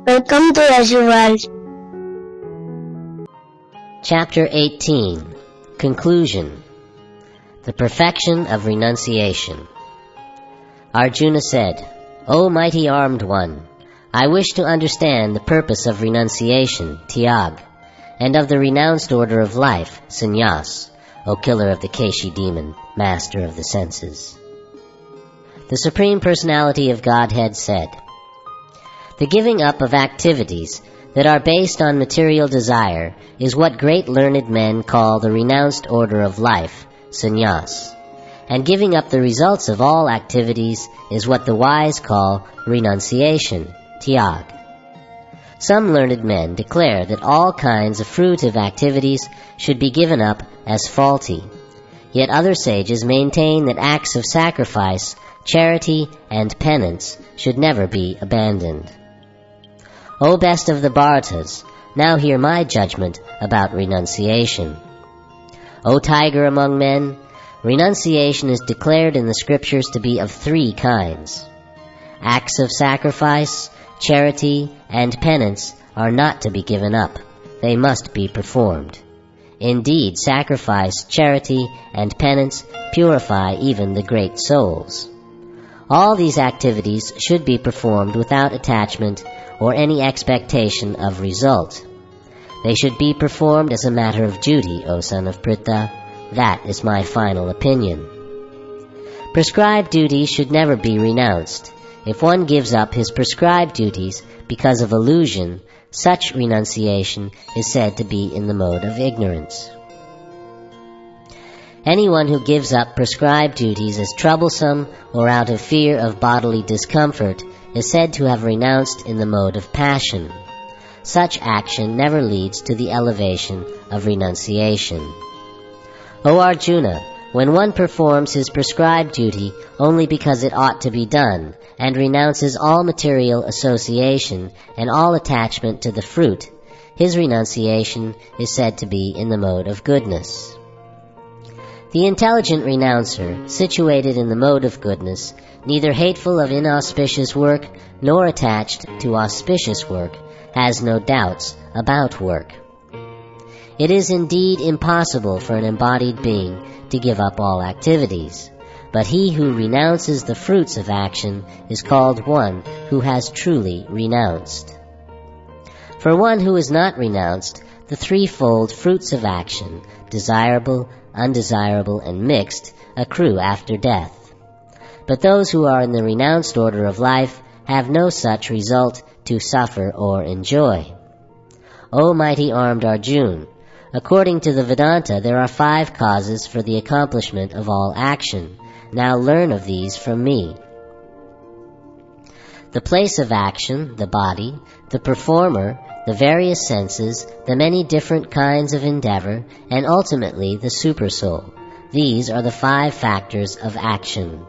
Welcome to Yashu World. Chapter 18. Conclusion. The Perfection of Renunciation. Arjuna said, O mighty armed one, I wish to understand the purpose of renunciation, Tyag, and of the renounced order of life, Sanyas, O killer of the Keshi demon, master of the senses. The Supreme Personality of Godhead said, the giving up of activities that are based on material desire is what great learned men call the renounced order of life, Sanyas, and giving up the results of all activities is what the wise call renunciation, Tyag. Some learned men declare that all kinds of fruitive activities should be given up as faulty, yet other sages maintain that acts of sacrifice, charity, and penance should never be abandoned. O best of the Bharatas, now hear my judgment about renunciation. O tiger among men, renunciation is declared in the scriptures to be of three kinds. Acts of sacrifice, charity, and penance are not to be given up. They must be performed. Indeed, sacrifice, charity, and penance purify even the great souls. All these activities should be performed without attachment or any expectation of result. They should be performed as a matter of duty, O son of Pritha. That is my final opinion. Prescribed duties should never be renounced. If one gives up his prescribed duties because of illusion, such renunciation is said to be in the mode of ignorance. Anyone who gives up prescribed duties as troublesome or out of fear of bodily discomfort is said to have renounced in the mode of passion. Such action never leads to the elevation of renunciation. O Arjuna, when one performs his prescribed duty only because it ought to be done, and renounces all material association and all attachment to the fruit, his renunciation is said to be in the mode of goodness. The intelligent renouncer, situated in the mode of goodness, neither hateful of inauspicious work nor attached to auspicious work, has no doubts about work. It is indeed impossible for an embodied being to give up all activities, but he who renounces the fruits of action is called one who has truly renounced. For one who is not renounced, the threefold fruits of action, desirable, undesirable, and mixed, accrue after death. But those who are in the renounced order of life have no such result to suffer or enjoy. O mighty armed Arjuna, according to the Vedanta, there are 5 causes for the accomplishment of all action. Now learn of these from me. The place of action, the body, the performer, the various senses, the many different kinds of endeavor, and ultimately the supersoul. These are the 5 factors of action.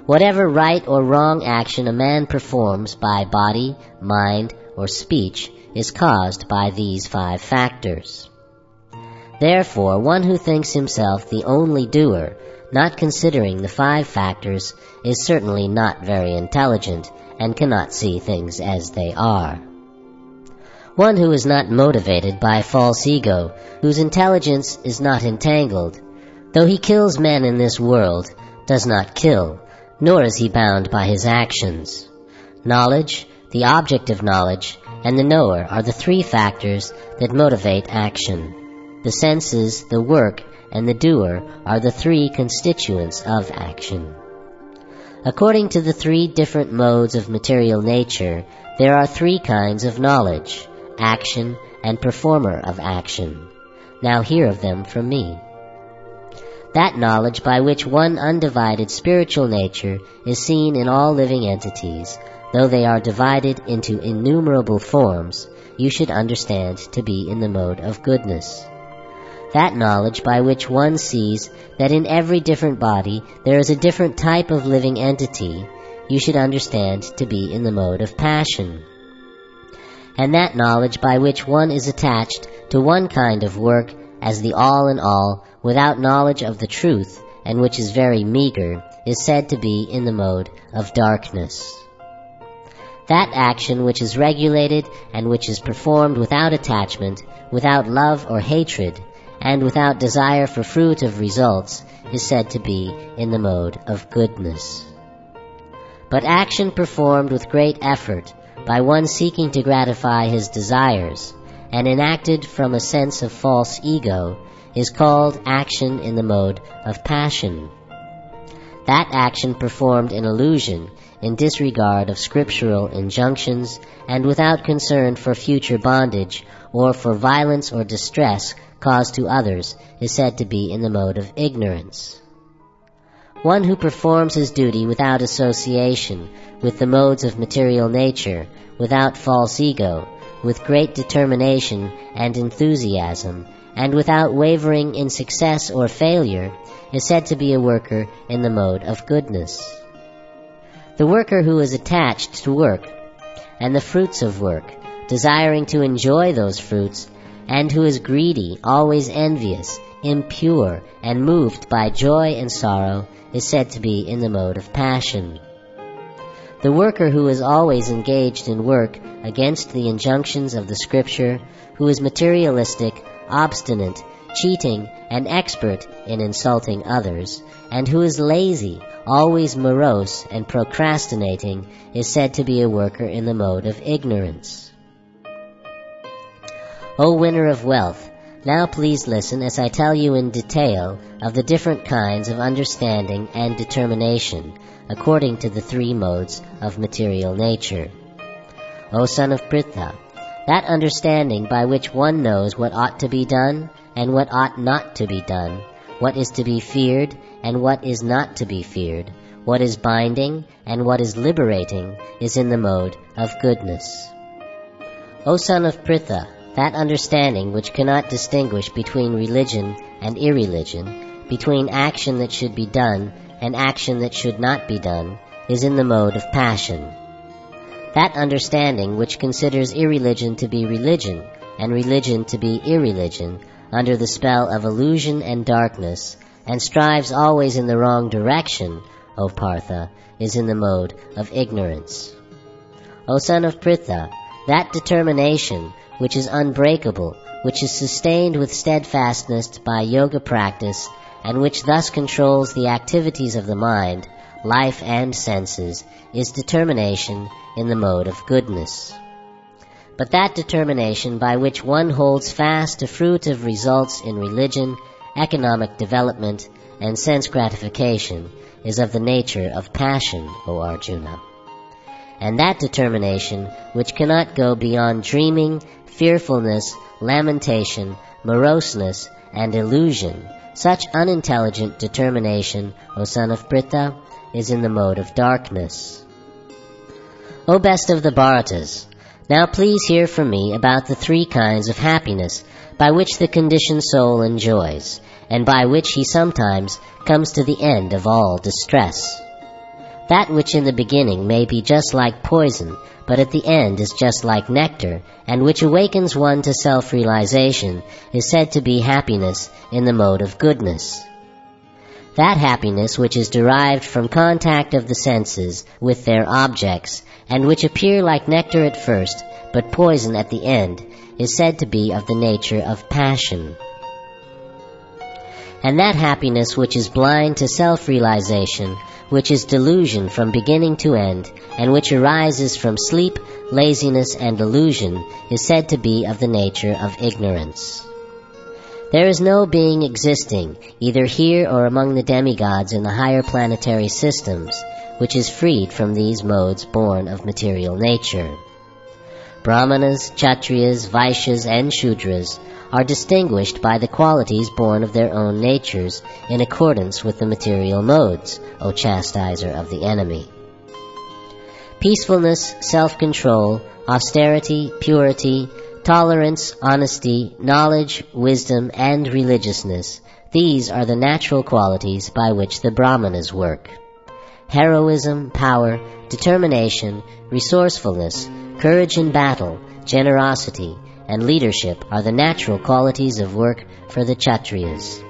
Whatever right or wrong action a man performs by body, mind, or speech is caused by these 5 factors. Therefore, one who thinks himself the only doer, not considering the 5 factors, is certainly not very intelligent and cannot see things as they are. One who is not motivated by false ego, whose intelligence is not entangled, though he kills men in this world, does not kill, nor is he bound by his actions. Knowledge, the object of knowledge, and the knower are the 3 factors that motivate action. The senses, the work, and the doer are the 3 constituents of action. According to the 3 different modes of material nature, there are 3 kinds of knowledge, action, and performer of action. Now hear of them from me. That knowledge by which one undivided spiritual nature is seen in all living entities, though they are divided into innumerable forms, you should understand to be in the mode of goodness. That knowledge by which one sees that in every different body there is a different type of living entity, you should understand to be in the mode of passion. And that knowledge by which one is attached to one kind of work as the all in all, without knowledge of the truth, and which is very meager, is said to be in the mode of darkness. That action which is regulated and which is performed without attachment, without love or hatred, and without desire for fruit of results, is said to be in the mode of goodness. But action performed with great effort by one seeking to gratify his desires, and enacted from a sense of false ego, is called action in the mode of passion. That action performed in illusion, in disregard of scriptural injunctions, and without concern for future bondage or for violence or distress caused to others, is said to be in the mode of ignorance. One who performs his duty without association with the modes of material nature, without false ego, with great determination and enthusiasm, and without wavering in success or failure, is said to be a worker in the mode of goodness. The worker who is attached to work and the fruits of work, desiring to enjoy those fruits, and who is greedy, always envious, impure, and moved by joy and sorrow, is said to be in the mode of passion. The worker who is always engaged in work against the injunctions of the Scripture, who is materialistic, obstinate, cheating, and expert in insulting others, and who is lazy, always morose and procrastinating, is said to be a worker in the mode of ignorance. O winner of wealth, now please listen as I tell you in detail of the different kinds of understanding and determination according to the three modes of material nature. O son of Pritha, that understanding by which one knows what ought to be done and what ought not to be done, what is to be feared and what is not to be feared, what is binding and what is liberating, is in the mode of goodness. O son of Pritha, that understanding which cannot distinguish between religion and irreligion, between action that should be done and action that should not be done, is in the mode of passion. That understanding which considers irreligion to be religion and religion to be irreligion under the spell of illusion and darkness, and strives always in the wrong direction, O Partha, is in the mode of ignorance. O son of Pritha, that determination which is unbreakable, which is sustained with steadfastness by yoga practice, and which thus controls the activities of the mind, life and senses, is determination in the mode of goodness. But that determination by which one holds fast to fruit of results in religion, economic development, and sense gratification is of the nature of passion, O Arjuna. And that determination which cannot go beyond dreaming, fearfulness, lamentation, moroseness, and illusion, such unintelligent determination, O son of Pritha, is in the mode of darkness. O best of the Bharatas, now please hear from me about the three kinds of happiness by which the conditioned soul enjoys, and by which he sometimes comes to the end of all distress. That which in the beginning may be just like poison, but at the end is just like nectar, and which awakens one to self-realization, is said to be happiness in the mode of goodness. That happiness which is derived from contact of the senses with their objects, and which appear like nectar at first, but poison at the end, is said to be of the nature of passion. And that happiness which is blind to self-realization, which is delusion from beginning to end, and which arises from sleep, laziness, and illusion, is said to be of the nature of ignorance. There is no being existing, either here or among the demigods in the higher planetary systems, which is freed from these modes born of material nature. Brahmanas, Kshatriyas, Vaishyas, and Shudras are distinguished by the qualities born of their own natures in accordance with the material modes, O chastiser of the enemy. Peacefulness, self-control, austerity, purity, tolerance, honesty, knowledge, wisdom, and religiousness, these are the natural qualities by which the Brahmanas work. Heroism, power, determination, resourcefulness, courage in battle, generosity, and leadership are the natural qualities of work for the Kshatriyas.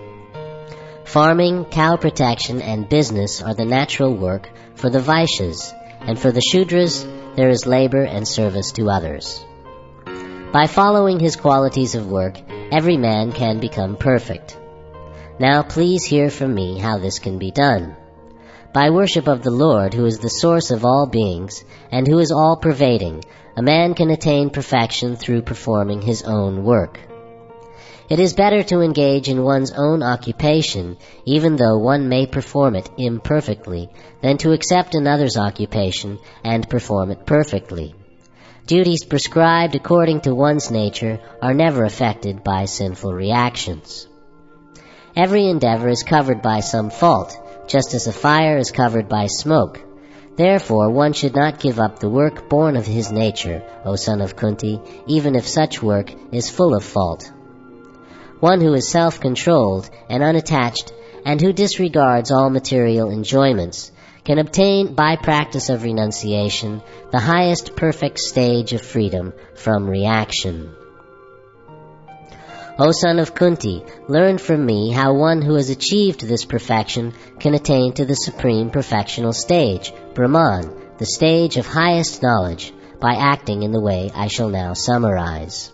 Farming, cow protection, and business are the natural work for the Vaishyas, and for the Shudras there is labor and service to others. By following his qualities of work, every man can become perfect. Now please hear from me how this can be done. By worship of the Lord, who is the source of all beings, and who is all-pervading, a man can attain perfection through performing his own work. It is better to engage in one's own occupation, even though one may perform it imperfectly, than to accept another's occupation and perform it perfectly. Duties prescribed according to one's nature are never affected by sinful reactions. Every endeavor is covered by some fault, just as a fire is covered by smoke. Therefore, one should not give up the work born of his nature, O son of Kunti, even if such work is full of fault. One who is self-controlled and unattached, and who disregards all material enjoyments, can obtain, by practice of renunciation, the highest perfect stage of freedom from reaction. O son of Kunti, learn from me how one who has achieved this perfection can attain to the supreme perfectional stage, Brahman, the stage of highest knowledge, by acting in the way I shall now summarize.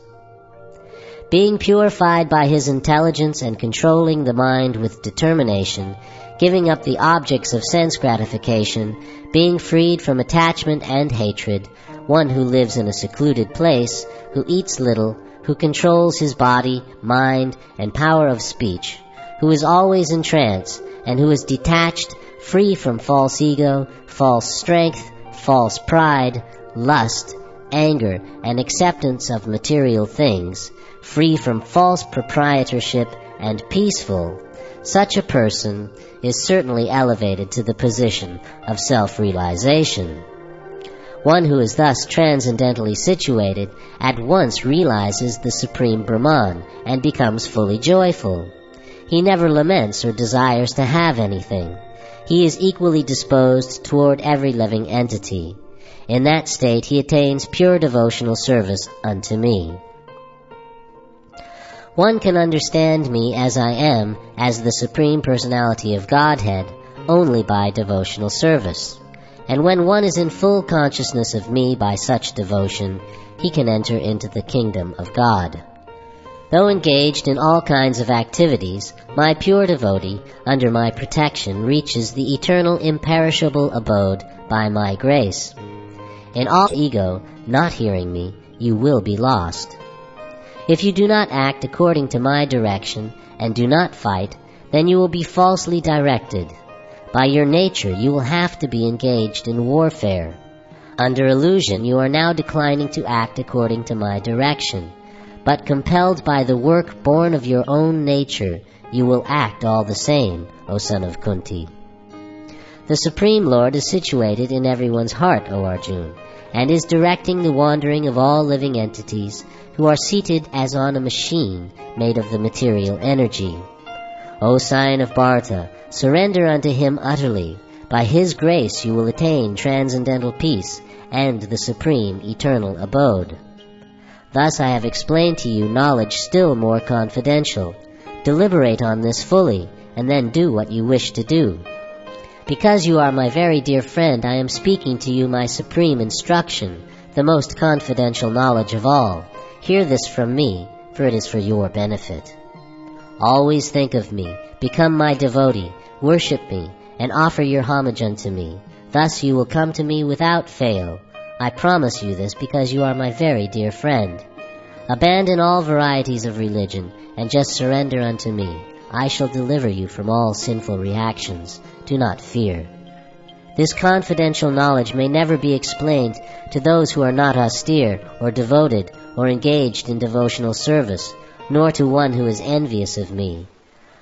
Being purified by his intelligence and controlling the mind with determination, giving up the objects of sense gratification, being freed from attachment and hatred, one who lives in a secluded place, who eats little, who controls his body, mind, and power of speech, who is always in trance, and who is detached, free from false ego, false strength, false pride, lust, anger, and acceptance of material things, free from false proprietorship, and peaceful, such a person is certainly elevated to the position of self-realization. One who is thus transcendentally situated at once realizes the Supreme Brahman and becomes fully joyful. He never laments or desires to have anything. He is equally disposed toward every living entity. In that state he attains pure devotional service unto me. One can understand me as I am, as the Supreme Personality of Godhead, only by devotional service. And when one is in full consciousness of me by such devotion, he can enter into the kingdom of God. Though engaged in all kinds of activities, my pure devotee, under my protection, reaches the eternal imperishable abode by my grace. In all ego, not hearing me, you will be lost. If you do not act according to my direction and do not fight, then you will be falsely directed. By your nature, you will have to be engaged in warfare. Under illusion, you are now declining to act according to my direction, but compelled by the work born of your own nature, you will act all the same, O son of Kunti. The Supreme Lord is situated in everyone's heart, O Arjuna, and is directing the wandering of all living entities who are seated as on a machine made of the material energy. O sign of Bharata, surrender unto him utterly. By his grace you will attain transcendental peace and the supreme eternal abode. Thus I have explained to you knowledge still more confidential. Deliberate on this fully, and then do what you wish to do. Because you are my very dear friend, I am speaking to you my supreme instruction, the most confidential knowledge of all. Hear this from me, for it is for your benefit. Always think of me, become my devotee, worship me, and offer your homage unto me. Thus you will come to me without fail. I promise you this because you are my very dear friend. Abandon all varieties of religion, and just surrender unto me. I shall deliver you from all sinful reactions. Do not fear. This confidential knowledge may never be explained to those who are not austere or devoted or engaged in devotional service, nor to one who is envious of me.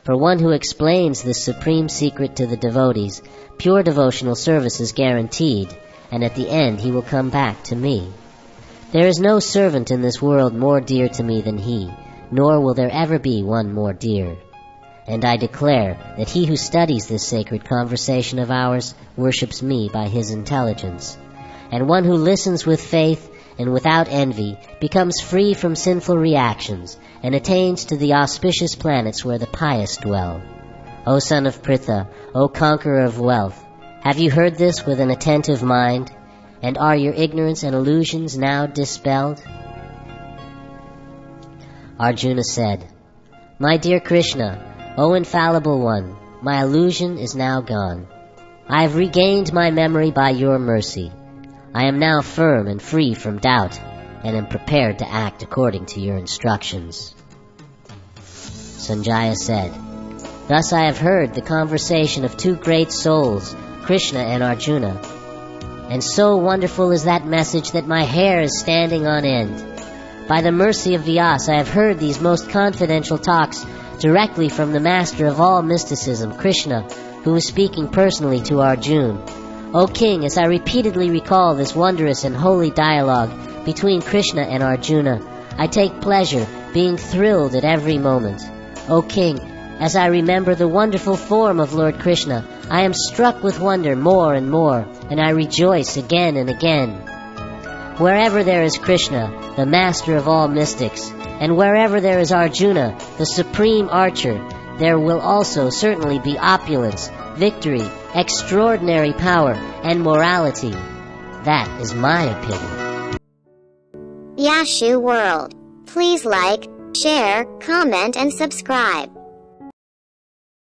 For one who explains this supreme secret to the devotees, pure devotional service is guaranteed, and at the end he will come back to me. There is no servant in this world more dear to me than he, nor will there ever be one more dear. And I declare that he who studies this sacred conversation of ours worships me by his intelligence. And one who listens with faith and without envy becomes free from sinful reactions and attains to the auspicious planets where the pious dwell. O son of Pritha, O conqueror of wealth, have you heard this with an attentive mind? And are your ignorance and illusions now dispelled? Arjuna said, My dear Krishna, O infallible one, my illusion is now gone. I have regained my memory by your mercy. I am now firm and free from doubt, and am prepared to act according to your instructions. Sanjaya said, Thus I have heard the conversation of two great souls, Krishna and Arjuna, and so wonderful is that message that my hair is standing on end. By the mercy of Vyasa, I have heard these most confidential talks directly from the master of all mysticism, Krishna, who is speaking personally to Arjuna. O King, as I repeatedly recall this wondrous and holy dialogue between Krishna and Arjuna, I take pleasure, being thrilled at every moment. O King, as I remember the wonderful form of Lord Krishna, I am struck with wonder more and more, and I rejoice again and again. Wherever there is Krishna, the master of all mystics, and wherever there is Arjuna, the supreme archer, there will also certainly be opulence, victory, extraordinary power, and morality. That is my opinion. Yashu World. Please like, share, comment and subscribe.